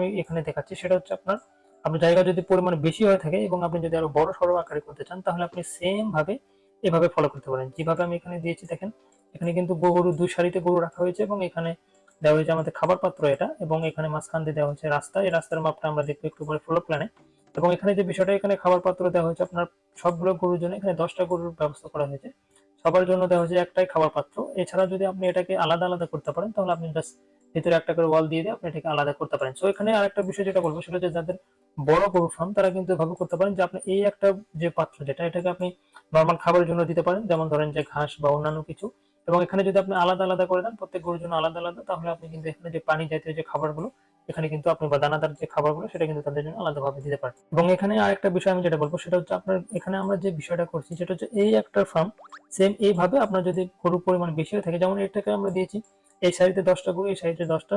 আমি এখানে দেখাচ্ছি সেটা হচ্ছে আপনার জায়গা যদি পরিমাণ বেশি হয়ে থাকে এবং আপনি যদি আরো বড় সড়ো আকারে করতে চান তাহলে আপনি সেম ভাবে এভাবে ফলো করতে পারেন। যেভাবে আমি এখানে দিয়েছি দেখেন, এখানে কিন্তু গরু ২ সারিতে গরু রাখা হয়েছে এবং এখানে দেওয়া হয়েছে আমাদের খাবার পাত্র এটা, এবং এখানে মাঝখান দিয়ে দেওয়া হচ্ছে রাস্তা। এই রাস্তার মাপটা আমরা দেখবো একটু পরে ফ্লোর প্ল্যানে। এবং এখানে যে বিষয়টা, এখানে খাবার পাত্র দেওয়া হয়েছে আপনার সবগুলো গরুর জন্য। এখানে ১০টা গরুর ব্যবস্থা করা হয়েছে, সবার জন্য দেওয়া হয়েছে একটাই খাবার পাত্র। এছাড়া যদি আপনি এটাকে আলাদা আলাদা করতে পারেন তাহলে আপনি জাস্ট ভিতরে একটা করে ওয়াল দিয়ে আপনি এটাকে আলাদা করতে পারেন। সো এখানে আরেকটা বিষয় যেটা বলবো সেটা হচ্ছে যাদের বড় গরু ফার্ম তারা কিন্তু এভাবে করতে পারেন যে আপনি এই একটা যে পাত্র যেটা, এটাকে আপনি নর্মাল খাবারের জন্য দিতে পারেন, যেমন ধরেন যে ঘাস বা অন্যান্য কিছু। এবং এখানে যদি আপনি আলাদা আলাদা করে দেন প্রত্যেক গরুর জন্য আলাদা আলাদা, তাহলে আপনি কিন্তু এখানে যে পানি জাতীয় যে খাবারগুলো এখানে কিন্তু আপনি, বা দানাদার যে খাবারগুলো সেটা কিন্তু তাদের জন্য আলাদাভাবে দিতে পারেন। এবং এখানে আরেকটা বিষয় আমি যেটা বলবো সেটা হচ্ছে আপনার এখানে আমরা যে বিষয়টা করছি সেটা হচ্ছে এই একটা ফার্ম সেম এইভাবে আপনার যদি গরুর পরিমাণ বেশি হয়ে থাকে, যেমন এটাকে আমরা দিয়েছি এই সাইডে ১০টা গরু, এই সাইডে ১০টা,